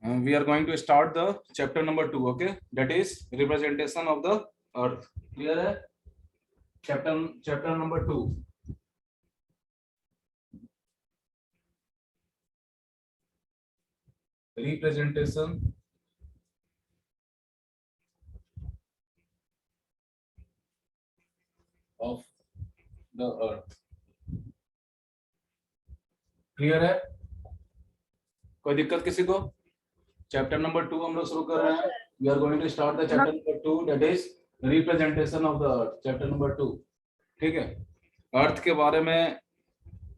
We are going to start the chapter number 2, okay? That is representation of the earth. Clear है? Chapter number 2. Representation of the earth. Clear है? कोई दिक्कत किसी को? Chapter number 2 हम लोग शुरू कर रहे हैं. We are going to start the chapter number 2, that is representation of the earth. Chapter number 2. ठीक है. अर्थ के बारे में,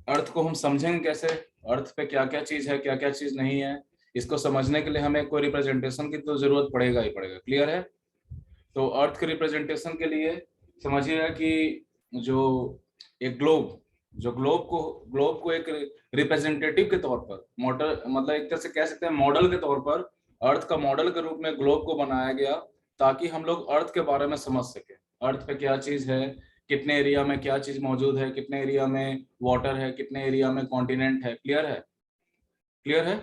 अर्थ को हम समझेंगे कैसे, अर्थ पे क्या क्या चीज है, क्या क्या चीज नहीं है, इसको समझने के लिए हमें कोई रिप्रेजेंटेशन की तो जरूरत पड़ेगा ही पड़ेगा. क्लियर है? तो अर्थ के रिप्रेजेंटेशन के लिए समझिएगा कि जो एक ग्लोब, जो ग्लोब को एक रिप्रेजेंटेटिव के तौर पर, मॉडल, मतलब एक तरह से कह सकते हैं मॉडल के तौर पर, अर्थ का मॉडल के रूप में ग्लोब को बनाया गया ताकि हम लोग अर्थ के बारे में समझ सके. अर्थ पे क्या चीज है, कितने एरिया में क्या चीज मौजूद है, कितने एरिया में वाटर है, कितने एरिया में कॉन्टिनेंट है. क्लियर है? क्लियर है?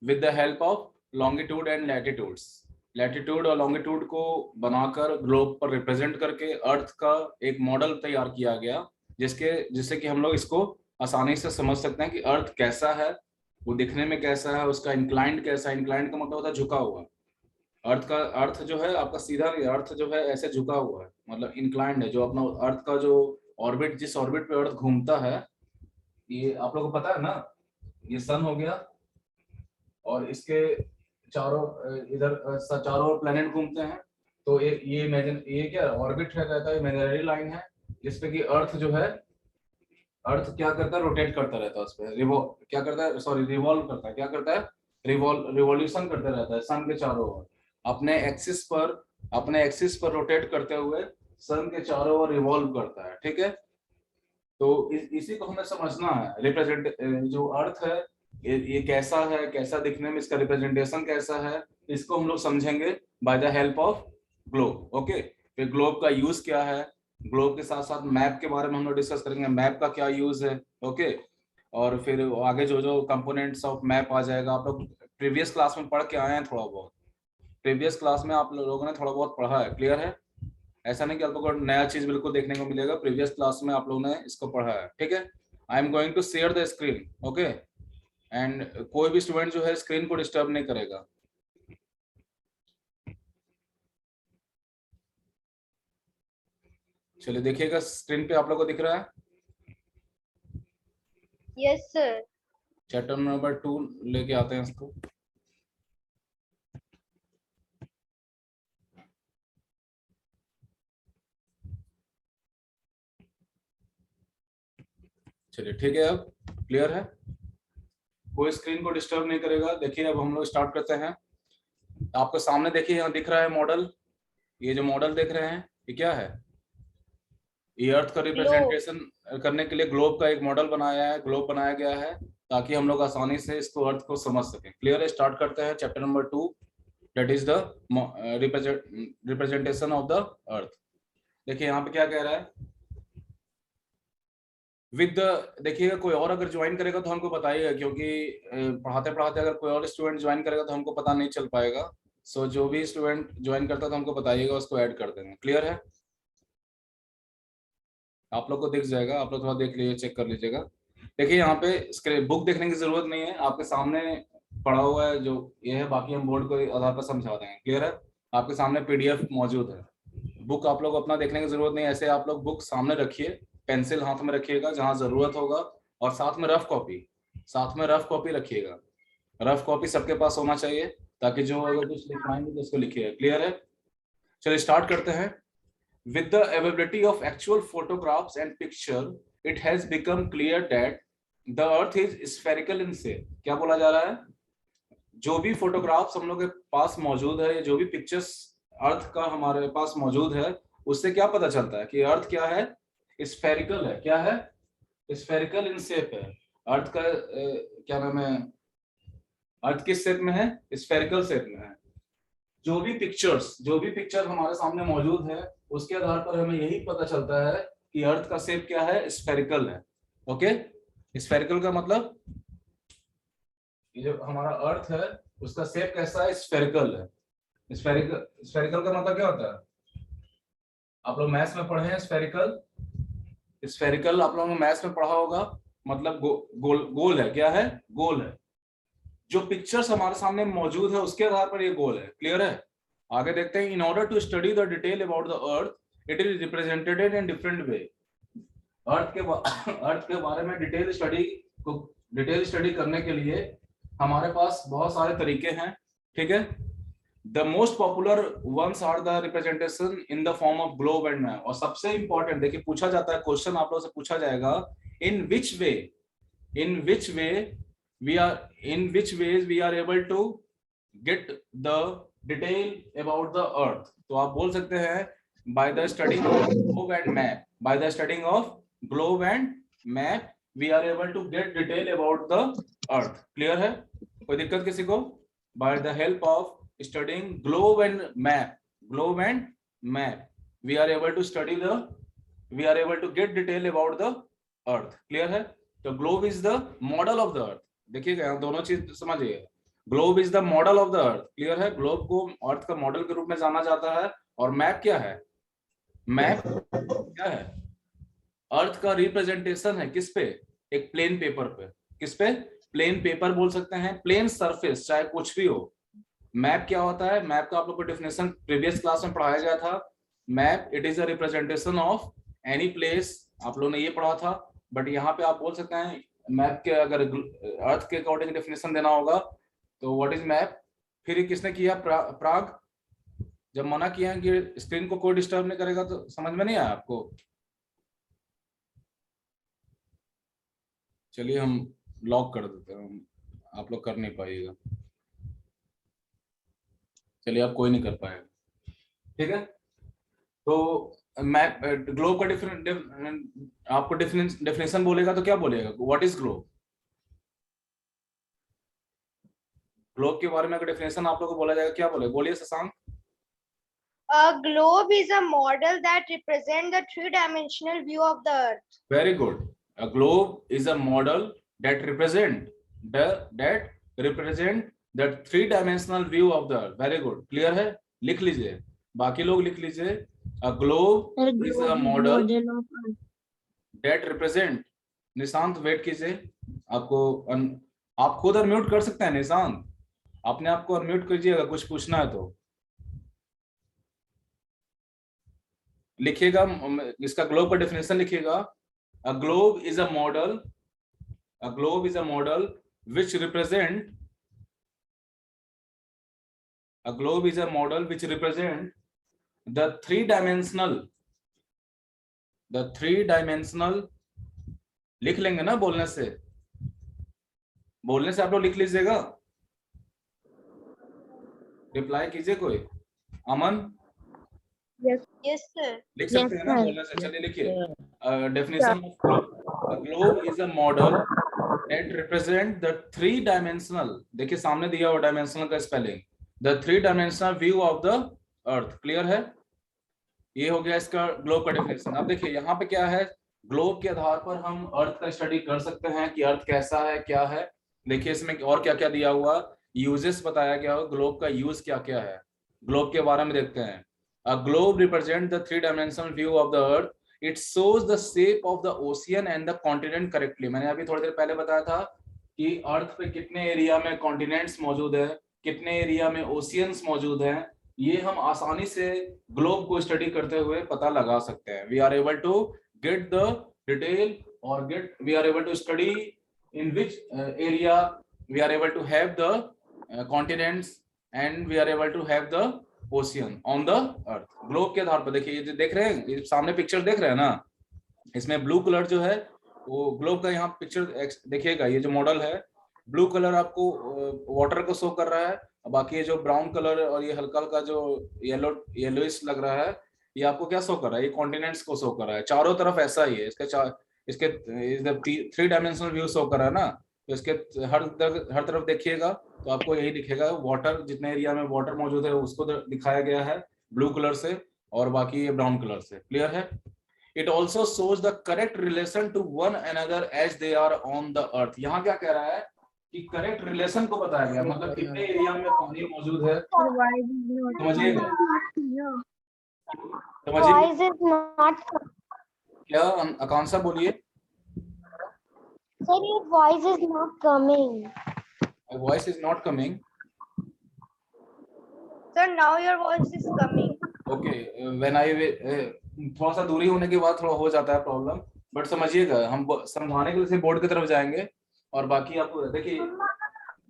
With the help of longitude and latitudes, latitude और लॉन्गिट्यूड को बनाकर ग्लोब पर रिप्रेजेंट करके अर्थ का एक मॉडल तैयार किया गया, जिससे कि हम लोग इसको आसानी से समझ सकते हैं कि अर्थ कैसा है, वो दिखने में कैसा है, उसका इंक्लाइंड कैसा है. इंक्लाइंड का मतलब होता है झुका हुआ. अर्थ जो है आपका सीधा नहीं, अर्थ जो है ऐसे झुका हुआ है, मतलब इंक्लाइंड है. जो अपना अर्थ का जो ऑर्बिट, जिस ऑर्बिट पे अर्थ घूमता है, ये आप लोगों को पता है ना, ये सन हो गया और इसके चारों इधर चारों प्लेनेट घूमते हैं. तो ये क्या ऑर्बिट है, कहता है इमेजिनरी लाइन है जिसपे कि अर्थ जो है, अर्थ क्या करता है, रोटेट करता रहता है उस पे, क्या करता है, सॉरी रिवॉल्व करता है. क्या करता है? रिवॉल्यूशन करते रहता है सन के चारों ओर, अपने एक्सिस पर रोटेट करते हुए सन के चारों ओर रिवॉल्व करता है. ठीक है. तो इसी को हमें समझना है. रिप्रेजेंट जो अर्थ है, ये कैसा है, कैसा दिखने में, इसका रिप्रेजेंटेशन कैसा है, इसको हम लोग समझेंगे by the help of globe. Okay. फिर ग्लोब का यूज क्या है, ग्लोब के साथ साथ मैप के बारे में हम लोग डिस्कस करेंगे, मैप का क्या यूज है. ओके. और फिर आगे जो जो कंपोनेंट्स ऑफ मैप आ जाएगा, आप लोग प्रीवियस क्लास में पढ़ के आए हैं थोड़ा बहुत, प्रीवियस क्लास में आप लोगों ने थोड़ा बहुत पढ़ा है. क्लियर है? ऐसा नहीं कि आप लोगों को नया चीज बिल्कुल देखने को मिलेगा, प्रीवियस क्लास में आप लोगों ने इसको पढ़ा है. ठीक है. I am going to share the screen. Okay. And कोई भी स्टूडेंट जो है स्क्रीन को डिस्टर्ब नहीं करेगा. चलिए देखिएगा, स्क्रीन पे आप लोगों को दिख रहा है? Yes sir. चैप्टर नंबर 2 लेके आते हैं इसको. चलिए ठीक है. अब क्लियर है, कोई स्क्रीन को डिस्टर्ब नहीं करेगा. देखिए अब हम लोग स्टार्ट करते हैं. आपके सामने देखिए, यहाँ दिख रहा है मॉडल. ये जो मॉडल देख रहे हैं, ये क्या है? ये अर्थ का रिप्रेजेंटेशन करने के लिए ग्लोब का एक मॉडल बनाया है, ग्लोब बनाया गया है ताकि हम लोग आसानी से इसको अर्थ को समझ सकें. क्लियर है? स्टार्ट करते हैं chapter number 2, that is the representation of the अर्थ. देखिए यहाँ पे क्या कह रहा है, विद देखिएगा, कोई और अगर ज्वाइन करेगा तो हमको बताइएगा, क्योंकि पढ़ाते पढ़ाते अगर कोई और स्टूडेंट ज्वाइन करेगा तो हमको पता नहीं चल पाएगा. सो जो भी स्टूडेंट ज्वाइन करता है तो हमको बताइएगा, उसको ऐड कर देंगे. क्लियर है? आप लोग को दिख जाएगा, आप लोग थोड़ा देख लीजिए, चेक कर लीजिएगा. देखिए यहाँ पे बुक देखने की जरूरत नहीं है, आपके सामने पढ़ा हुआ है जो ये है, बाकी हम बोर्ड के आधार पर समझा देंगे. क्लियर है? आपके सामने पीडीएफ मौजूद है. बुक आप लोग अपना देखने की जरूरत नहीं है. ऐसे आप लोग बुक सामने रखिए, पेंसिल हाथ में रखिएगा जहां जरूरत होगा, और साथ में रफ कॉपी रखिएगा. रफ कॉपी सबके पास होना चाहिए ताकि जो अगर कुछ लिखवाएंगे तो उसको लिखिएगा. क्लियर है? चलिए स्टार्ट करते हैं. With the availability of actual photographs and picture, it has become clear that the earth is spherical in shape. क्या बोला जा रहा है? जो भी फोटोग्राफ्स हम लोग के पास मौजूद है, जो भी पिक्चर्स अर्थ का हमारे पास मौजूद है, उससे क्या पता चलता है कि अर्थ क्या है? स्फेरिकल है. क्या है? स्फेरिकल इन शेप है. अर्थ का क्या नाम है, अर्थ किस शेप में है? स्फेरिकल शेप में है. जो भी पिक्चर हमारे सामने मौजूद है, उसके आधार पर हमें यही पता चलता है कि अर्थ का शेप क्या है? स्फेरिकल है. ओके. स्फेरिकल का मतलब ये जो हमारा अर्थ है उसका शेप कैसा है, स्फेरिकल है। स्फेरिकल का मतलब क्या होता है, आप लोग मैथ्स में पढ़े हैं स्फेरिकल। स्फेरिकल आप लोगों ने मैथ्स में पढ़ा होगा, मतलब गोल गोल है। क्या है, गोल है। जो पिक्चर्स हमारे सामने मौजूद है उसके आधार पर ये गोल है। क्लियर है। आगे देखते हैं। In order to study the detail about the earth it is represented in different way. Earth के बारे में डिटेल स्टडी करने के लिए हमारे पास बहुत सारे तरीके हैं। ठीक है। The most popular ones are the representation in the form of globe and map. और सबसे इंपॉर्टेंट देखिए, पूछा जाता है क्वेश्चन, आप लोगों से पूछा जाएगा इन विच वे we are in which ways we are able to get the detail about the earth। तो आप बोल सकते हैं by the studying of globe and map, by the studying of globe and map we are able to get detail about the earth। clear है, कोई दिक्कत किसी को? by the help of studying globe and map we are able to get detail about the earth। clear है। तो globe is the model of the earth। देखिएगा यहाँ दोनों चीज समझिए। Globe is the model of the earth. Clear है। Globe को अर्थ का मॉडल के रूप में जाना जाता है। और मैप क्या है, मैप क्या है, अर्थ का रिप्रेजेंटेशन है किस पे, एक प्लेन पेपर पे। किस पे, प्लेन पेपर बोल सकते हैं, प्लेन सरफेस, चाहे कुछ भी हो। मैप क्या होता है, मैप का आप लोग को डेफिनेशन प्रीवियस क्लास में पढ़ाया गया था। Map it is a representation of any place, आप लोगों ने ये पढ़ा था। बट यहाँ पे आप बोल सकते हैं मैप के अगर अर्थ के अकॉर्डिंग डेफिनेशन देना होगा तो व्हाट इज मैप। फिर किसने किया, प्राग। जब मना किया कि स्क्रीन को कोई डिस्टर्ब नहीं करेगा तो समझ में नहीं आया आपको। चलिए हम लॉक कर देते हैं, आप लोग कर नहीं पाइएगा। चलिए आप कोई नहीं कर पाएगा। ठीक है। तो मैप ग्लोब का आपको डेफिनेशन बोलेगा तो क्या बोलेगा, व्हाट इज ग्लोब। ग्लोब के बारे में अगर डेफिनेशन आप लोग को बोला जाएगा क्या बोले, बोलिए Shashank. A globe is a model that represents the three-dimensional view of the earth. Very good. A globe is a model that represent the three-dimensional view of the earth. Very good. Clear है, लिख लीजिए, बाकी लोग लिख लीजिए। A globe is a model that represent। Nishant wait कीजिए, आप खुद अनम्यूट कर सकते हैं। निशांत अपने आप को अनम्यूट कीजिएगा, कुछ पूछना है तो लिखिएगा। इसका ग्लोब का डेफिनेशन लिखिएगा। A globe is a model which represent the three-dimensional। लिख लेंगे ना, बोलने से आप लोग लिख लीजिएगा। रिप्लाई कीजिए कोई। अमन Yes sir। लिख सकते हैं ना बोलने से। चलिए लिखिए। Definition of globe is a model that represent the three-dimensional। देखिए सामने दिया हुआ डायमेंशनल का spelling, the three-dimensional view of the earth। Clear है, ये हो गया इसका ग्लोब का डेफिनेशन। अब देखिए यहाँ पे क्या है, ग्लोब के आधार पर हम अर्थ का स्टडी कर सकते हैं कि अर्थ कैसा है, क्या है। देखिए इसमें और क्या क्या दिया हुआ, यूजेस बताया गया हो, ग्लोब का यूज क्या क्या है, ग्लोब के बारे में देखते हैं। A globe represent the three-dimensional view of the earth. It shows the shape of the ocean and the continent correctly. मैंने अभी थोड़ी देर पहले बताया था कि अर्थ पे कितने एरिया में कॉन्टिनेंट्स मौजूद है, कितने एरिया में ओशियंस मौजूद हैं। ये हम आसानी से ग्लोब को स्टडी करते हुए पता लगा सकते हैं। We are able to get the detail और we are able to study in which area we are able to have the continents and we are able to have the ocean on the earth. Globe के आधार पर देखिए, ये जो देख रहे हैं, ये सामने पिक्चर देख रहे हैं ना, इसमें ब्लू कलर जो है वो ग्लोब का यहाँ पिक्चर देखिएगा। ये जो मॉडल है, ब्लू कलर आपको वाटर को शो कर रहा है, बाकी ये जो ब्राउन कलर और ये हल्का हल्का जो येलोइश लग रहा है, ये आपको क्या शो कर रहा है, ये कॉन्टिनेंट्स को शो कर रहा है। चारों तरफ ऐसा ही है, इसके थ्री-डायमेंशनल व्यू शो कर रहा है ना। तो इसके हर तरफ देखिएगा तो आपको यही दिखेगा, वाटर, जितने एरिया में वाटर मौजूद है उसको दिखाया गया है ब्लू कलर से, और बाकी ये ब्राउन कलर से। क्लियर है। It also shows the correct relation to one another as they are on the earth। यहाँ क्या कह रहा है कि करेक्ट रिलेशन को बताया गया, मतलब कितने एरिया में पानी मौजूद है, समझिएगा समझिए Voice is not. क्या आकांक्षा बोलिए। Sir, your voice is not coming. Voice is not coming. Sir, now your voice is coming. Okay when I थोड़ा सा दूरी होने के बाद थोड़ा हो जाता है प्रॉब्लम, बट समझिएगा हम समझाने के लिए बोर्ड की तरफ जाएंगे और बाकी आपको देखिए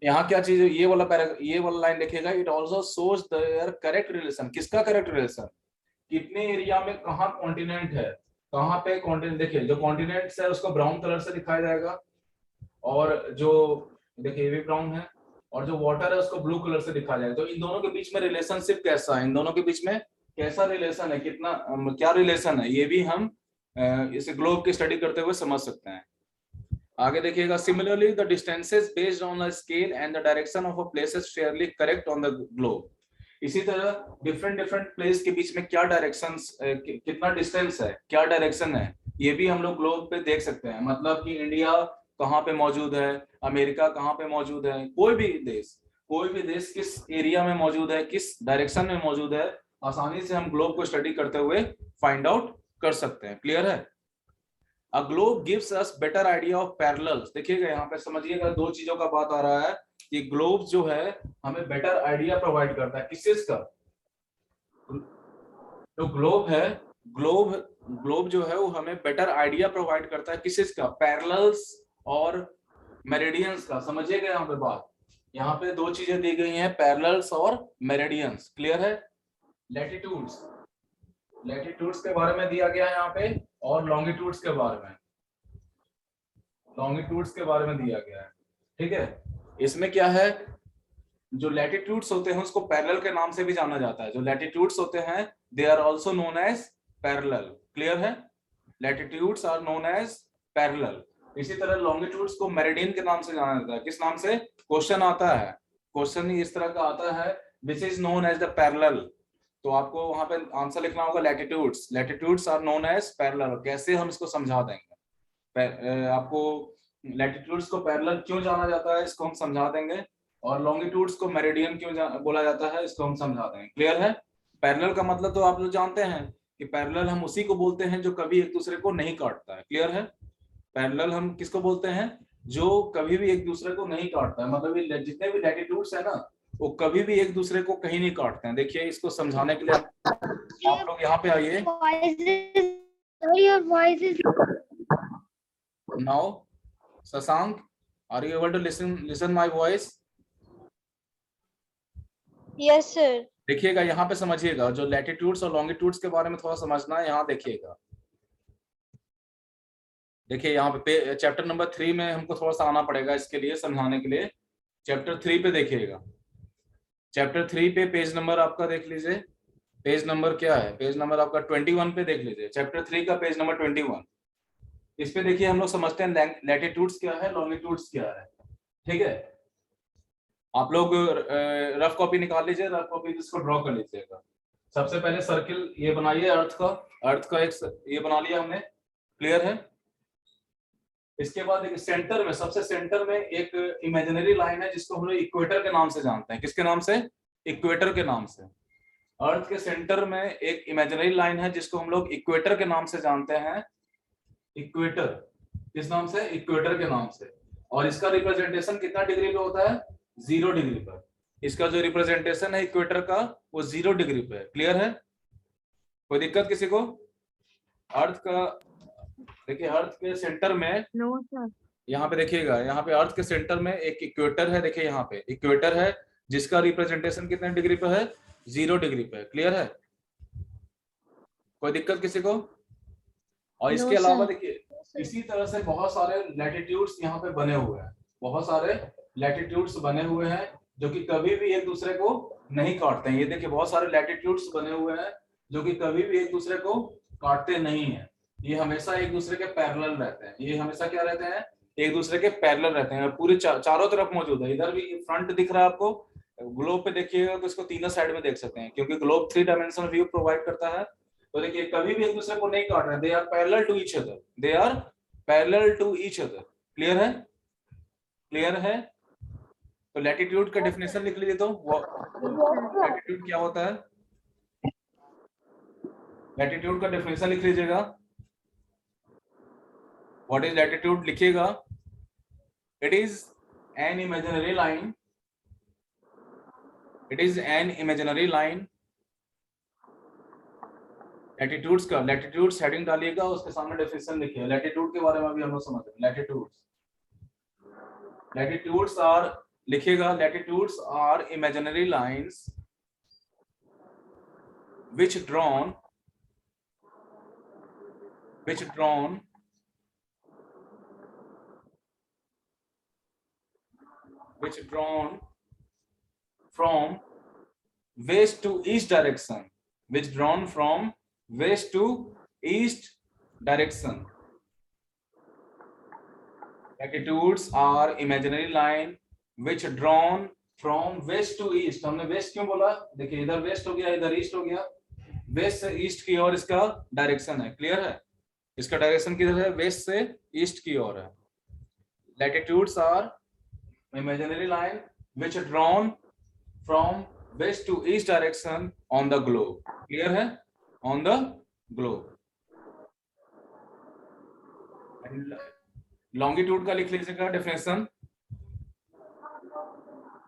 यहाँ क्या चीज है, ये वाला लाइन लिखेगा, it also shows there correct relation. किसका करेक्ट रिलेशन, कितने एरिया में कहाँ कॉन्टिनेंट है, कहाँ पे कॉन्टिनेंट। देखिए जो कॉन्टिनेंट्स है उसको ब्राउन कलर से दिखाया जाएगा, और जो देखिए ये भी ब्राउन है, और जो वाटर है उसको ब्लू कलर से दिखाया जाएगा। तो इन दोनों के बीच में रिलेशनशिप कैसा है, इन दोनों के बीच में कैसा रिलेशन है, कितना क्या रिलेशन है, ये भी हम इस ग्लोब की स्टडी करते हुए समझ सकते हैं। आगे देखिएगा, similarly the distances based on the scale and the direction of a place is fairly correct on the globe. इसी तरह डिफरेंट प्लेस के बीच में क्या डायरेक्शंस, कितना डिस्टेंस है, क्या डायरेक्शन है, ये भी हम लोग ग्लोब पे देख सकते हैं। मतलब कि इंडिया कहाँ पे मौजूद है, अमेरिका कहाँ पे मौजूद है, कोई भी देश किस एरिया में मौजूद है, किस डायरेक्शन में मौजूद है, आसानी से हम ग्लोब को स्टडी करते हुए फाइंड आउट कर सकते हैं। क्लियर है। A globe gives us better idea of parallels। देखिएगा यहाँ पे समझिएगा, दो चीजों का बात आ रहा है कि ग्लोब जो है हमें बेटर आइडिया प्रोवाइड करता है। किस चीज का, जो ग्लोब है, ग्लोब जो है वो हमें बेटर आइडिया प्रोवाइड करता है। किस चीज का, पैरेलल्स और मेरिडियंस का। समझिएगा यहाँ पे बात, यहाँ पे दो चीजें दी गई हैं, पैरेलल्स और मेरिडियंस। क्लियर है। लैटिट्यूड्स के बारे में दिया गया है यहाँ पे, और लॉन्गिट्यूड्स के बारे में दिया गया है। ठीक है। इसमें क्या है, जो लैटिट्यूड्स होते हैं उसको पैरेलल के नाम से भी जाना जाता है। जो लैटिट्यूड्स होते हैं they are also known as parallel. Clear है। Latitudes are known as parallel. इसी तरह लॉन्गिट्यूड्स को मेरिडियन के नाम से जाना जाता है। किस नाम से, क्वेश्चन आता है, क्वेश्चन इस तरह का आता है, which is known as the parallel. तो आपको वहां पे आंसर लिखना होगा latitudes are known as parallel. कैसे हम इसको समझा देंगे, आपको लैटिट्यूड्स को पैरेलल क्यों जाना जाता है इसको हम समझा देंगे, और लॉन्गिट्यूड्स को मेरिडियन क्यों बोला जाता है इसको हम समझा देंगे। क्लियर है। पैरेलल का मतलब तो आप लोग जानते हैं कि पैरेलल हम उसी को बोलते हैं जो कभी एक दूसरे को नहीं काटता है। क्लियर है। पैरेलल हम किसको बोलते हैं, जो कभी भी एक दूसरे को नहीं काटता है। मतलब जितने भी लैटिट्यूड्स है ना, वो कभी भी एक दूसरे को कहीं नहीं काटते हैं। देखिए इसको समझाने के लिए आप लोग यहाँ पे आइए। Now Shashank, are you able to listen my voice? Yes, sir. देखिएगा यहाँ पे समझिएगा, जो लैटिट्यूड्स और लॉन्गिट्यूड्स के बारे में थोड़ा समझना है, यहाँ देखिएगा। देखिए यहाँ पे चैप्टर नंबर 3 में हमको थोड़ा सा आना पड़ेगा इसके लिए, समझाने के लिए। चैप्टर 3 पे देखिएगा। चैप्टर 3 पे पेज नंबर आपका देख लीजिए। पेज नंबर क्या है, पेज नंबर आपका 21 पे देख लीजिए। चैप्टर 3 का पेज नंबर 21। इस पे देखिए हम लोग समझते हैं लैटिट्यूड्स क्या है, लॉन्गिट्यूड्स क्या है। ठीक है। आप लोग रफ कॉपी निकाल लीजिए, रफ कॉपी इसको ड्रॉ कर लीजिएगा। सबसे पहले सर्किल ये बनाइए, अर्थ का एक ये बना लिया हमने। क्लियर है। इसके बाद एक सेंटर में, सबसे सेंटर में एक इमेजिनरी लाइन है जिसको हम लोग इक्वेटर के नाम से जानते हैं। किसके नाम से, इक्वेटर के नाम से। अर्थ के सेंटर में एक इमेजिनरी लाइन है जिसको हम लोग इक्वेटर के नाम से जानते हैं। इक्वेटर, किस नाम से, इक्वेटर के नाम से। और इसका रिप्रेजेंटेशन कितना डिग्री पे होता है, 0 डिग्री पर। इसका जो रिप्रेजेंटेशन है इक्वेटर का वो 0 डिग्री पे है। क्लियर है। कोई दिक्कत किसी को। अर्थ का देखिए, अर्थ के सेंटर में, यहाँ पे देखिएगा, यहाँ पे अर्थ के सेंटर में एक इक्वेटर है। देखिए यहाँ पे इक्वेटर है जिसका रिप्रेजेंटेशन कितने डिग्री पे है, 0 डिग्री पे। क्लियर है। कोई दिक्कत किसी को। और इसके अलावा देखिए इसी तरह से बहुत सारे लैटिट्यूड्स यहाँ पे बने हुए हैं, बहुत सारे लैटिट्यूड्स बने हुए हैं जो कि कभी भी एक दूसरे को नहीं काटते हैं। ये देखिए बहुत सारे लैटिट्यूड्स बने हुए हैं जो कि कभी भी एक दूसरे को काटते नहीं है। ये हमेशा एक दूसरे के पैरेलल रहते हैं। ये हमेशा क्या रहते हैं, एक दूसरे के पैरेलल रहते हैं। पूरे चारों तरफ मौजूद है। इधर भी फ्रंट दिख रहा है आपको, ग्लोब पे देखिएगा तो इसको तीनों साइड में देख सकते हैं क्योंकि ग्लोब 3 डायमेंशनल व्यू प्रोवाइड करता है। तो देखिए कभी भी एक दूसरे को नहीं काट रहे, they are parallel to each other. Clear है। क्लियर है। तो लैटिट्यूड का डेफिनेशन लिख लीजिए। तो लैटिट्यूड क्या होता है? लैटिट्यूड का डेफिनेशन लिख लीजिएगा। व्हाट इज लैटिट्यूड लिखिएगा। It is an imaginary line, it is an imaginary line. Latitudes का, लैटिट्यूड्स हेडिंग डालिएगा, उसके सामने डेफिनेशन लिखिए। लैटिट्यूड के बारे में भी हम लोग समझ रहे हैं। लैटिट्यूड्स आर, लिखिएगा, latitudes are imaginary lines which drawn from west to east direction, which drawn from west to east direction. Latitudes are imaginary line which drawn from west to east. हमने west क्यों बोला? देखिए इधर west हो गया, इधर east हो गया। west से east की ओर इसका डायरेक्शन है। क्लियर है? इसका डायरेक्शन किधर है? west से east की ओर है। Latitudes are imaginary line which drawn from west to east direction on the globe. Clear है? On the globe. लॉन्गिट्यूड का लिख लीजिएगा डेफिनेशन।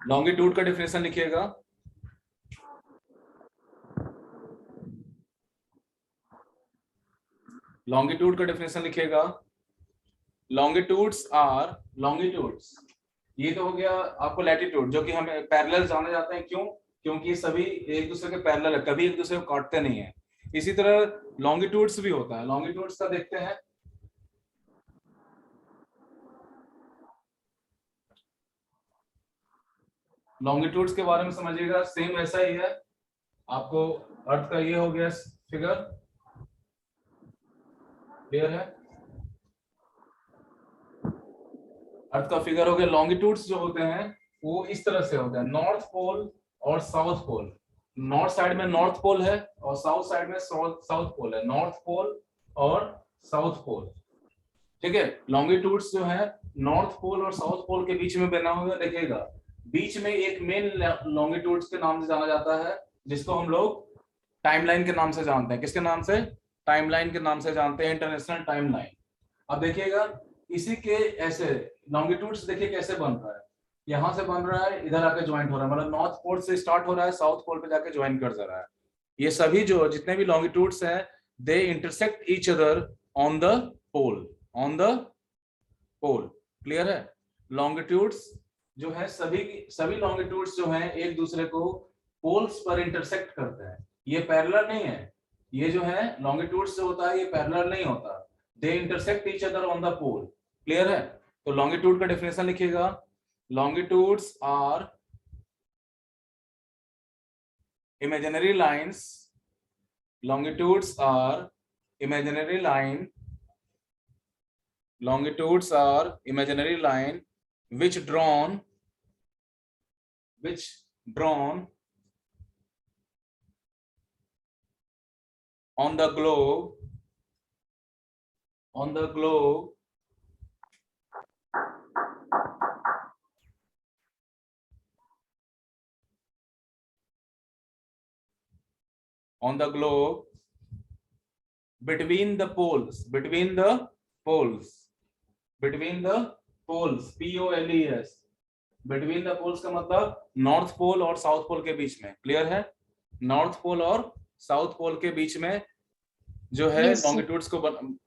लॉन्गिट्यूड का डेफिनेशन लिखिएगा। लॉन्गिट्यूड का डेफिनेशन लिखिएगा। लॉन्गिट्यूड्स आर, लॉन्गिट्यूड्स, ये तो हो गया आपको लैटिट्यूड, जो कि हमें पैरेलल जाने जाते हैं। क्यों? क्योंकि सभी एक दूसरे के पैरेलल है, कभी एक दूसरे को काटते नहीं है। इसी तरह लॉन्गिट्यूड्स भी होता है। लॉन्गिट्यूड्स का देखते हैं। लॉन्गिट्यूड्स के बारे में समझिएगा। सेम ऐसा ही है। आपको अर्थ का ये हो गया फिगर, क्लियर है? अर्थ का फिगर हो गया। लॉन्गिट्यूड्स जो होते हैं वो इस तरह से होते हैं, नॉर्थ पोल और साउथ पोल। नॉर्थ साइड में नॉर्थ पोल है और साउथ साइड में साउथ पोल है। नॉर्थ पोल और साउथ पोल, ठीक है। लॉन्गिट्यूड्स जो है नॉर्थ पोल और साउथ पोल के बीच में बना हुआ देखिएगा। बीच में एक मेन लॉन्गिट्यूड्स के नाम से जाना जाता है, जिसको हम लोग टाइमलाइन के नाम से जानते हैं। किसके नाम से? टाइमलाइन के नाम से जानते हैं, इंटरनेशनल टाइमलाइन। अब देखिएगा इसी के ऐसे लॉन्गिट्यूड्स देखिए कैसे बन रहा है। यहां से बन रहा है, इधर आके ज्वाइंट हो रहा है, मतलब नॉर्थ पोल से स्टार्ट हो रहा है, साउथ पोल पे जाके ज्वाइन कर जा रहा है। ये सभी जो जितने भी लॉन्गिट्यूड्स हैं, they intersect each other on the pole, on the pole. Clear है? लॉन्गिट्यूड्स जो है सभी लॉन्गिट्यूड्स जो हैं एक दूसरे को पोल्स पर इंटरसेक्ट करते हैं। ये पैरेलल नहीं है। ये जो है लॉन्गिट्यूड्स जो होता है ये पैरेलल नहीं होता, they intersect each other on the pole. Clear है? तो लॉन्गिट्यूड का डेफिनेशन लिखिएगा। Longitudes are imaginary lines, longitudes are imaginary line, longitudes are imaginary line which drawn on the globe, on the globe on the globe between the poles, between the poles, between the poles, POLES, between the poles का मतलब north pole और south पोल के बीच में। Clear है? North pole और south पोल के बीच में जो है लॉन्गिट्यूड्स को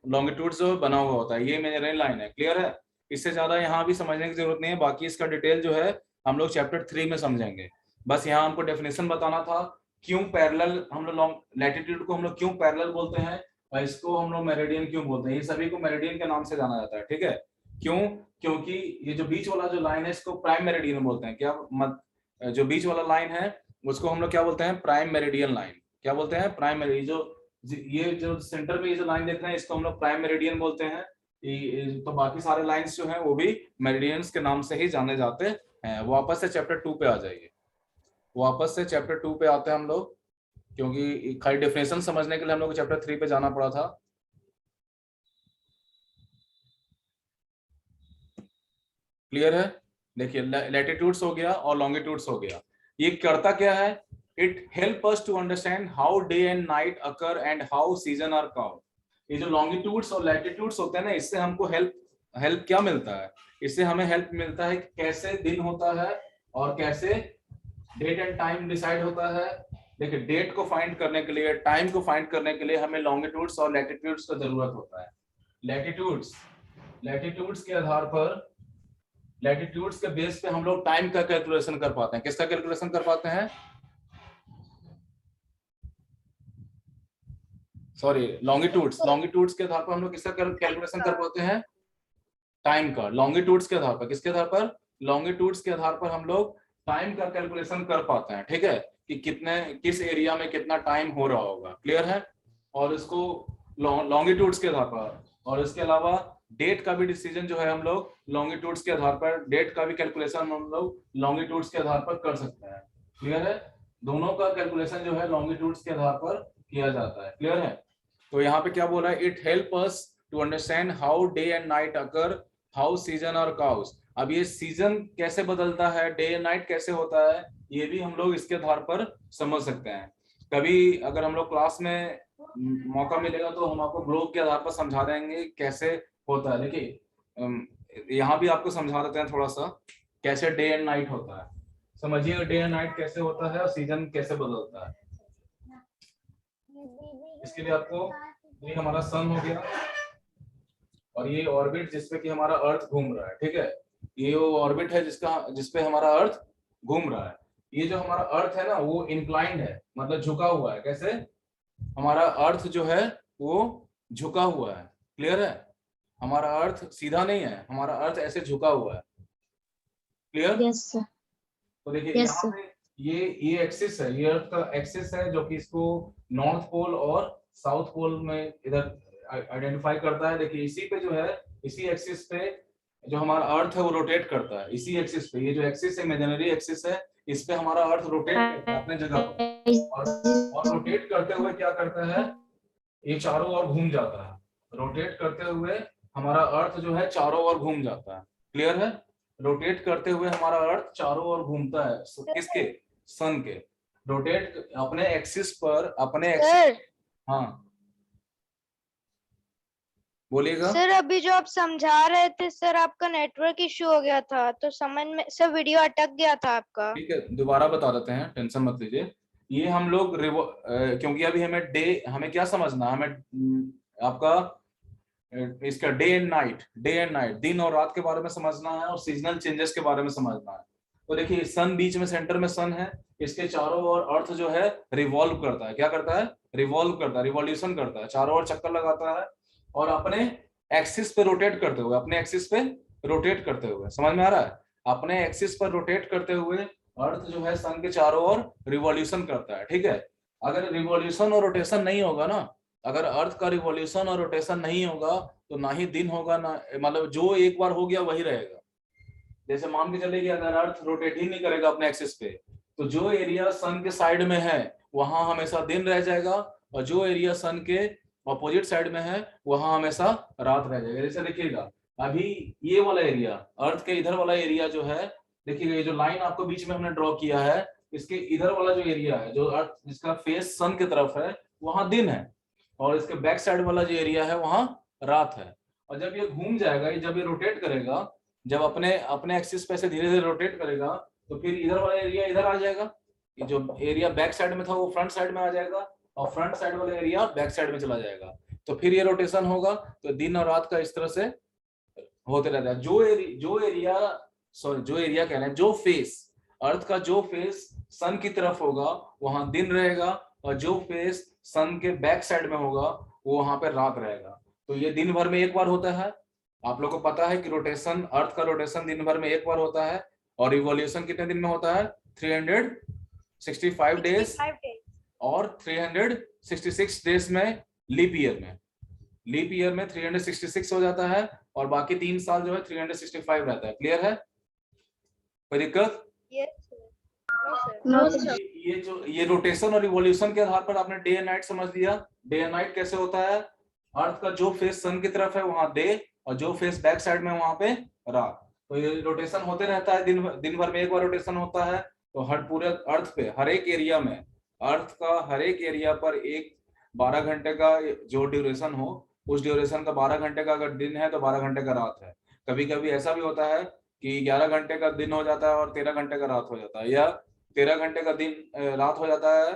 लॉन्गिट्यूड्स जो बना हुआ होता है, ये इमेजिनरी लाइन है। क्लियर है? इससे ज्यादा यहाँ भी समझने की जरूरत नहीं है, बाकी इसका डिटेल जो है हम लोग चैप्टर 3 में समझेंगे। बस यहाँ हमको डेफिनेशन बताना था क्यों पैरेलल हम लोग लैटिट्यूड को हम लोग क्यों पैरेलल बोलते हैं और इसको हम लोग मेरिडियन क्यों बोलते हैं। ये सभी को मेरिडियन के नाम से जाना जाता है, ठीक है? क्यों? क्योंकि ये जो बीच वाला जो लाइन है इसको प्राइम मेरिडियन बोलते हैं। क्या जो बीच वाला लाइन है उसको हम लोग क्या बोलते हैं? Prime meridian line. क्या बोलते हैं? Prime meridian. ये जो सेंटर में ये जो लाइन देख रहे हैं इसको हम लोग प्राइम मेरिडियन बोलते हैं। तो बाकी सारे लाइंस जो हैं वो भी मेरिडियंस के नाम से ही जाने जाते हैं। वापस से चैप्टर 2 पे आ जाइए। वापस से चैप्टर 2 पे आते हैं हम लोग, क्योंकि खाली डेफिनेशन समझने के लिए हम लोग चैप्टर 3 पे जाना पड़ा था। क्लियर है? देखिए लैटिट्यूड्स हो गया और लॉन्गिट्यूड्स हो गया। ये करता क्या है? It help us to understand how day and night occur and how season are count. ये जो लॉन्गिट्यूड्स और लैटिट्यूड्स होते हैं ना, इससे हमको हेल्प क्या मिलता है? इससे हमें हेल्प मिलता है कि कैसे दिन होता है और कैसे डेट एंड टाइम डिसाइड होता है। देखिए डेट को फाइंड करने के लिए, टाइम को फाइंड करने के लिए हमें लॉन्गिट्यूड्स और लैटिट्यूड्स का जरूरत होता है। लैटिट्यूड्स के आधार पर, लैटिट्यूड्स के बेस पे हम लोग टाइम का कैलकुलेशन कर पाते हैं। किसका कैलकुलेशन कर पाते हैं? सॉरी, लॉन्गिट्यूड्स के आधार पर हम लोग किसका कैलकुलेशन कर पाते हैं? टाइम का। लॉन्गिट्यूड्स के आधार पर, किसके आधार पर? लॉन्गिट्यूड्स के आधार पर हम लोग टाइम का कैलकुलेशन कर पाते हैं। ठीक है, कि किस एरिया में कितना टाइम हो रहा होगा। क्लियर है? और इसको लॉन्गिट्यूड्स के आधार पर, और इसके अलावा डेट का भी डिसीजन जो है हम लोग लॉन्गिट्यूड्स के आधार पर, डेट का भी कैलकुलेशन हम लोग लॉन्गिट्यूड्स के आधार पर कर सकते हैं। क्लियर है? दोनों का कैलकुलेशन जो है लॉन्गिट्यूड्स के आधार पर किया जाता है। क्लियर है? तो यहाँ पे क्या बोला है? It help us to understand how day and night occur, how season और काउस। अब ये सीजन कैसे बदलता है, डे एंड नाइट कैसे होता है, ये भी हम लोग इसके आधार पर समझ सकते हैं। कभी अगर हम लोग क्लास में मौका मिलेगा तो हम आपको ग्लोब के आधार पर समझा देंगे कैसे होता है। देखिए यहाँ भी आपको समझा देते हैं थोड़ा सा कैसे डे एंड नाइट होता है। समझिए डे एंड नाइट कैसे होता है और सीजन कैसे बदलता है। इसके लिए आपको, ये हमारा सन हो गया और ये ऑर्बिट जिसपे कि हमारा अर्थ घूम रहा है। ठीक है, ये वो ऑर्बिट है जिसपे हमारा अर्थ घूम रहा है। ये जो हमारा अर्थ है ना, वो इंक्लाइंड है, मतलब झुका हुआ है। कैसे? हमारा अर्थ जो है वो झुका हुआ है। क्लियर है? हमारा अर्थ सीधा नहीं है, हमारा अर्थ ऐसे झुका हुआ है। क्लियर? Yes sir. तो देखिए Yes, यहाँ पे ये एक्सिस है, ये अर्थ का एक्सिस है जो कि इसको नॉर्थ पोल और साउथ पोल में इधर आइडेंटिफाई करता है। देखिए इसी पे जो है, इसी एक्सिस पे जो हमारा अर्थ है वो रोटेट करता है। इसी एक्सिस पे, ये जो एक्सिस है, इमेजिनरी एक्सिस है, इस पे हमारा अर्थ रोटेट करता है अपने जगह पर। और रोटेट करते हुए क्या करता है? ये चारों ओर घूम जाता है। रोटेट करते हुए हमारा अर्थ जो है चारों ओर घूम जाता है। क्लियर है? रोटेट करते हुए हमारा अर्थ चारों ओर घूमता है। किसके? सन के। रोटेट अपने एक्सिस पर, अपने एक्सिस। सर, हाँ बोलिएगा। सर अभी जो आप समझा रहे थे सर, आपका नेटवर्क इश्यू हो गया था तो समझ में सर वीडियो अटक गया था आपका। ठीक है, दोबारा बता देते हैं, टेंशन मत लीजिए। ये हम लोग क्योंकि अभी हमें क्या समझना, हमें आपका इसका डे एंड नाइट, दिन और रात के बारे में समझना है और सीजनल चेंजेस के बारे में समझना है। तो देखिए सन बीच में, सेंटर में सन है, इसके चारों ओर अर्थ जो है रिवॉल्व करता है। क्या करता है? रिवॉल्व करता है, रिवॉल्यूशन करता है, चारों ओर चक्कर लगाता है और अपने एक्सिस पे रोटेट करते हुए, अपने एक्सिस पे रोटेट करते हुए, समझ में आ रहा है? अपने एक्सिस पर रोटेट करते हुए अर्थ जो है सन के चारों ओर रिवॉल्यूशन करता है। ठीक है, अगर रिवॉल्यूशन और रोटेशन नहीं होगा ना, अगर अर्थ का रिवॉल्यूशन और रोटेशन नहीं होगा तो ना ही दिन होगा, ना मतलब जो एक बार हो गया वही रहेगा। जैसे मान के चलिए कि अगर अर्थ रोटेट ही नहीं करेगा अपने एक्सिस पे, तो जो एरिया सन के साइड में है वहां हमेशा दिन रह जाएगा, और जो एरिया सन के ऑपोजिट साइड में है वहां हमेशा रात रह जाएगा। जैसे देखिएगा अभी ये वाला एरिया, अर्थ के इधर वाला एरिया जो है, देखिएगा ये जो लाइन आपको बीच में हमने ड्रॉ किया है, इसके इधर वाला जो एरिया है, जो अर्थ जिसका फेस सन की तरफ है, वहां दिन है, और इसके बैक साइड वाला जो एरिया है वहां रात है। और जब ये घूम जाएगा, जब ये रोटेट करेगा, जब अपने अपने एक्सिस पे से धीरे धीरे रोटेट करेगा, तो फिर इधर वाला एरिया इधर आ जाएगा। ये जो एरिया बैक साइड में था वो फ्रंट साइड में आ जाएगा, और फ्रंट साइड वाला एरिया बैक साइड में चला जाएगा। तो फिर ये रोटेशन होगा, तो दिन और रात का इस तरह से होते रहता है। जो एरिया कह रहे हैं, जो फेस, अर्थ का जो फेस सन की तरफ होगा वहां दिन रहेगा, और जो फेस सन के बैक साइड में होगा वो वहां पे रात रहेगा। तो ये दिन भर में एक बार होता है। आप लोग को पता है कि रोटेशन, अर्थ का रोटेशन दिन भर में एक बार होता है, और रिवॉल्यूशन कितने दिन में होता है? 365 डेज, और 366 डेज में लीप ईयर में 366 हो जाता है, और बाकी 3 साल जो है 365 रहता है। क्लियर है? कोई दिक्कत? No sir. ये रोटेशन और रिवॉल्यूशन के आधार पर आपने डे एंड नाइट समझ लिया। डे एंड नाइट कैसे होता है? अर्थ का जो फेस सन की तरफ है वहां डे, और जो फेस बैक साइड में वहां पे रात। तो ये रोटेशन होते रहता है, दिन भर में एक बार रोटेशन होता है। तो हर पूरे अर्थ पे हर एक एरिया में, अर्थ का हर एक एरिया पर एक 12 घंटे का जो ड्यूरेशन हो, उस ड्यूरेशन का 12 घंटे का अगर दिन है तो 12 घंटे का रात है। कभी कभी ऐसा भी होता है कि 11 घंटे का दिन हो जाता है और 13 घंटे का रात हो जाता है, या 13 घंटे का दिन रात हो जाता है,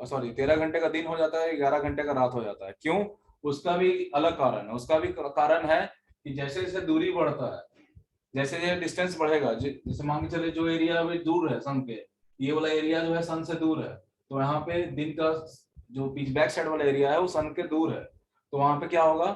सॉरी 13 घंटे का दिन हो जाता है, 11 घंटे का रात हो जाता है। क्यों? उसका भी अलग कारण है। उसका भी कारण है कि जैसे जैसे दूरी बढ़ता है, जैसे ये डिस्टेंस बढ़ेगा, जैसे मान के चले जो एरिया अभी दूर है सन के, ये वाला एरिया जो है सन से दूर है, तो यहाँ पे दिन का जो पिच बैक साइड वाला एरिया है वो सन के दूर है, तो वहां पे क्या होगा,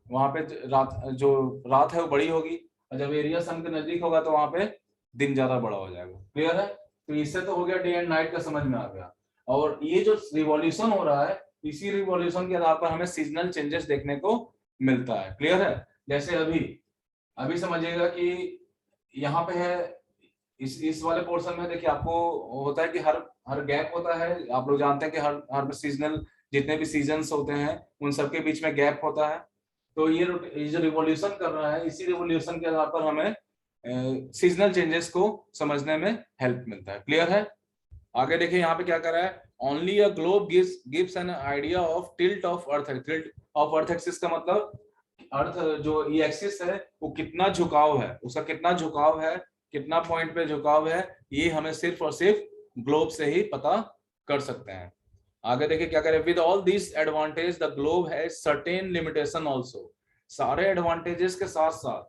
वहां पे रात है वो बड़ी होगी, और जब एरिया सन के नजदीक होगा तो वहां पे दिन ज्यादा बड़ा हो जाएगा। क्लियर है? तो इससे तो हो गया डे एंड नाइट का समझ में आ गया। और ये जो रिवॉल्यूशन हो रहा है, इसी रिवॉल्यूशन के आधार पर हमें सीजनल चेंजेस देखने को मिलता है। क्लियर है? जैसे अभी समझिएगा कि यहाँ पे है, इस वाले पोर्शन में देखिए आपको होता है कि हर हर गैप होता है। आप लोग जानते हैं कि हर सीजनल जितने भी सीजन्स होते हैं उन सबके बीच में गैप होता है। तो ये जो रिवॉल्यूशन कर रहा है, इसी रिवॉल्यूशन के आधार पर हमें सीजनल चेंजेस को समझने में हेल्प मिलता है। क्लियर है? आगे देखिए यहाँ पे क्या कर रहा है, only a globe gives an idea of tilt of earth. Tilt of earth axis का मतलब अर्थ जो ये एक्सिस है वो कितना झुकाव है, उसका कितना झुकाव है, कितना पॉइंट पे झुकाव है, ये हमें सिर्फ और सिर्फ ग्लोब से ही पता कर सकते हैं। आगे देखिए क्या करें, with all this advantage the globe has certain limitation also. सारे एडवांटेजेस के साथ साथ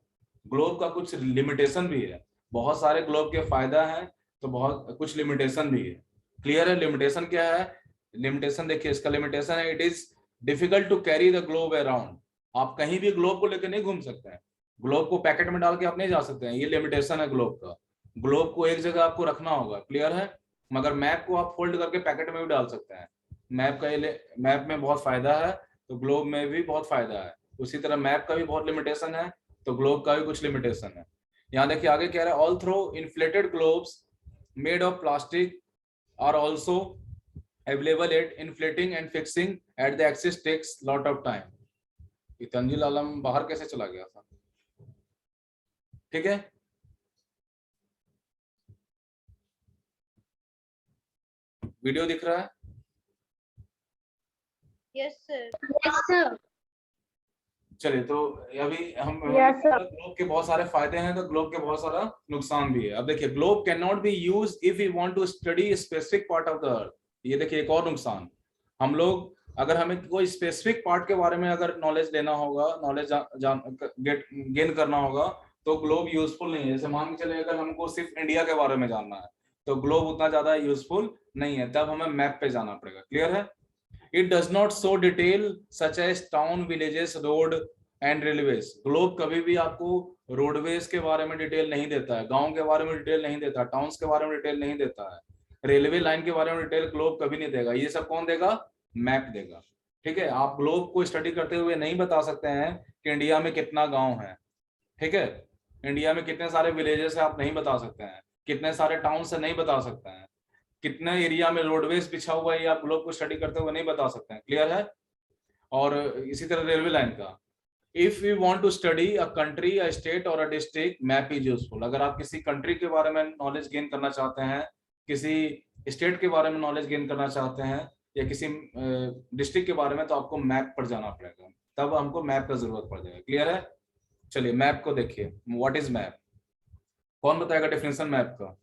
ग्लोब का कुछ लिमिटेशन भी है। बहुत सारे ग्लोब के फायदा है तो बहुत कुछ लिमिटेशन भी है। क्लियर है? लिमिटेशन क्या है? लिमिटेशन देखिए, इसका लिमिटेशन है, it is difficult to carry the globe around. आप कहीं भी ग्लोब को लेकर नहीं घूम सकते हैं, ग्लोब को पैकेट में डाल के आप नहीं जा सकते हैं, ये लिमिटेशन है ग्लोब का। ग्लोब को एक जगह आपको रखना होगा। क्लियर है? मगर मैप को आप फोल्ड करके पैकेट में भी डाल सकते हैं। मैप में बहुत फायदा है तो ग्लोब में भी बहुत फायदा है। उसी तरह मैप का भी बहुत लिमिटेशन है तो ग्लोब का भी कुछ लिमिटेशन है। यहाँ देखिए आगे कह रहा है, although inflated globes made of plastic are also available at inflating and fixing at the axis takes lot of time. Tanzeel Alam बाहर कैसे चला गया था? ठीक है, वीडियो दिख रहा है? Yes, sir. Yes, sir. चलिए, तो अभी हम Yes, sir. ग्लोब के बहुत सारे फायदे हैं तो ग्लोब के बहुत सारा नुकसान भी है। अब देखिए, globe can not be use if you want to study specific part of the earth. ये देखिए एक और नुकसान, हम लोग अगर हमें कोई स्पेसिफिक पार्ट के बारे में अगर नॉलेज लेना होगा, नॉलेज गेन करना होगा, तो ग्लोब यूजफुल नहीं है। जैसे मान के चले अगर हमको सिर्फ इंडिया के बारे में जानना है तो ग्लोब उतना ज्यादा यूजफुल नहीं है, तब हमें मैप पे जाना पड़ेगा। क्लियर है? It does not show detail such as town, villages, road and railways. Globe कभी भी आपको रोडवेज के बारे में डिटेल नहीं देता है, गांव के बारे में डिटेल नहीं देता, टाउन्स के बारे में डिटेल नहीं देता है, रेलवे लाइन के बारे में डिटेल ग्लोब कभी नहीं देगा। ये सब कौन देगा? मैप देगा। ठीक है? आप ग्लोब को स्टडी करते हुए नहीं बता सकते हैं कि इंडिया में कितना गांव है। ठीक है? इंडिया में कितने सारे विलेजेस है आप नहीं बता सकते हैं, कितने सारे टाउन है नहीं बता सकते हैं, कितने एरिया में रोडवेज बिछा हुआ है ये आप ग्लोब को स्टडी करते हुए नहीं बता सकते हैं। क्लियर है? और इसी तरह रेलवे लाइन का, if you want to study a country, a state और a district, map is useful. अगर आप किसी कंट्री के बारे में नॉलेज गेन करना चाहते हैं, किसी स्टेट के बारे में नॉलेज गेन करना चाहते हैं, या किसी डिस्ट्रिक्ट के बारे में, तो आपको मैप पर जाना पड़ेगा, तब हमको मैप का जरूरत पड़ जाएगा। क्लियर है? चलिए मैप को देखिए, व्हाट इज मैप? कौन बताएगा डेफिनेशन मैप का?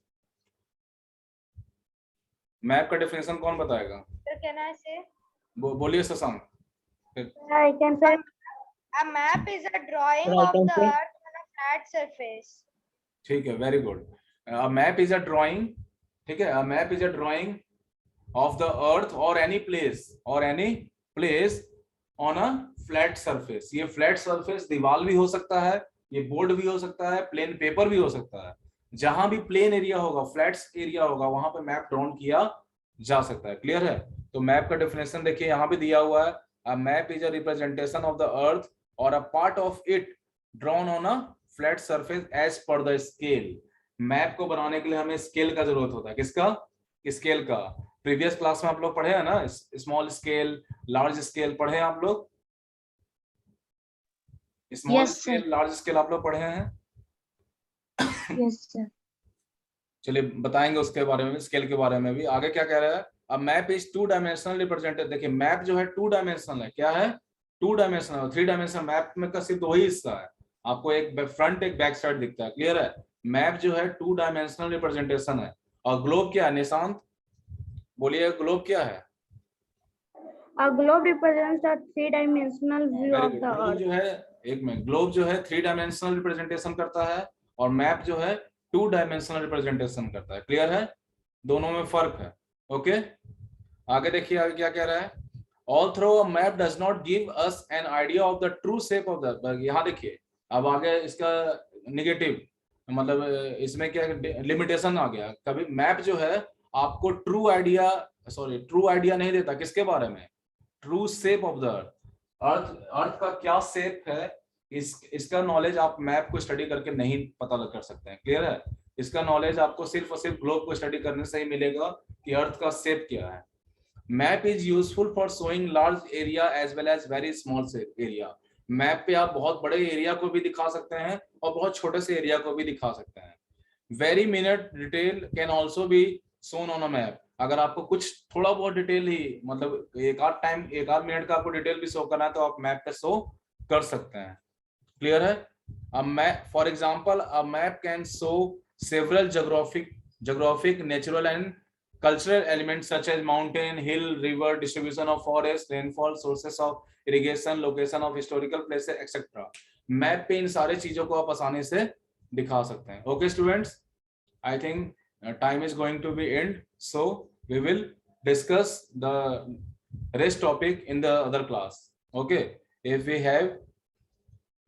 मैप का डेफिनेशन कौन बताएगा? Sir, can I say? बोलिए Shashank. I can say. A map is a drawing Sir, I of can the say. earth on a flat surface. ठीक है, very good. A map is a drawing, ठीक है, a map is a drawing of the earth और any place on a flat surface. ये flat surface दीवार भी हो सकता है, ये बोर्ड भी हो सकता है, प्लेन पेपर भी हो सकता है। जहां भी प्लेन एरिया होगा, फ्लैट एरिया होगा, वहां पे मैप ड्रॉन किया जा सकता है। क्लियर है? तो मैप का डेफिनेशन देखिए यहाँ भी दिया हुआ है, a map is a representation of the earth और a part of it drawn on a flat surface as per the scale. Map को बनाने के लिए हमें स्केल का जरूरत होता है। किसका? स्केल का। प्रीवियस क्लास में आप लोग पढ़े हैं ना, स्मॉल स्केल, लार्ज स्केल पढ़े हैं आप लोग? Small Yes, sir. Scale, large scale आप लोग पढ़े हैं? Yes, sir. चलिए बताएंगे उसके बारे में, स्केल के बारे में भी। आगे क्या कह रहा है, अब map is two dimensional represented. देखिए मैप जो है टू डायमेंशनल है, क्या है, two dimensional. Three dimensional map में का सिर्फ दो ही हिस्सा है, आपको एक फ्रंट एक बैक साइड दिखता है, क्लियर है। मैप जो है टू डायमेंशनल रिप्रेजेंटेशन है। और ग्लोब क्या है निशांत, बोलिए ग्लोब क्या है। A globe represents a three-dimensional view very of good. the globe Earth. जो है, एक में ग्लोब जो है थ्री डायमेंशनल रिप्रेजेंटेशन करता है और मैप जो है टू डायमेंशनल रिप्रेजेंटेशन करता है, क्लियर है, दोनों में फर्क है। ओके आगे देखिए, आगे क्या कह रहा है, although a map does not give us an idea of the true shape of the, यहाँ देखिए अब आगे इसका निगेटिव, मतलब इसमें क्या लिमिटेशन आ गया। कभी मैप जो है आपको true idea, sorry true idea नहीं देता, किसके बारे में, true shape of the earth, earth का क्या शेप है, इसका नॉलेज आप मैप को स्टडी करके नहीं पता लग कर सकते हैं, क्लियर है। इसका नॉलेज आपको सिर्फ और सिर्फ ग्लोब को स्टडी करने से ही मिलेगा कि अर्थ का शेप क्या है। Map is useful for showing large area as well as very small area. Map पे आप बहुत बड़े एरिया को भी दिखा सकते हैं और बहुत छोटे से एरिया को भी दिखा सकते हैं। Very minute detail can also be shown on a map. अगर आपको कुछ थोड़ा बहुत डिटेल ही, मतलब एक आध मिनट का आपको डिटेल भी शो करना है तो आप मैप पे शो कर सकते हैं, क्लियर है। अब map for example a map can show several geographic natural and cultural elements such as mountain, hill, river, distribution of forest, rainfall, sources of irrigation, location of historical places, etc. Map पे इन सारे चीजों को आप आसानी से दिखा सकते हैं। Okay students, I think time is going to be end, so we will discuss the rest topic in the other class. Okay, if we have,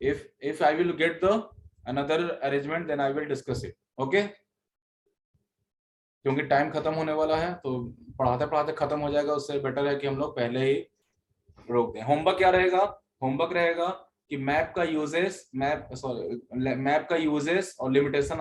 if I will get the another arrangement, then I will discuss it. Okay, क्योंकि time खत्म होने वाला है तो पढ़ाते पढ़ाते खत्म हो जाएगा, उससे बेटर है कि हम लोग पहले ही रोक दें। होमवर्क क्या रहेगा, होमवर्क रहेगा कि मैप का यूजेस, मैप का यूजेस और लिमिटेशन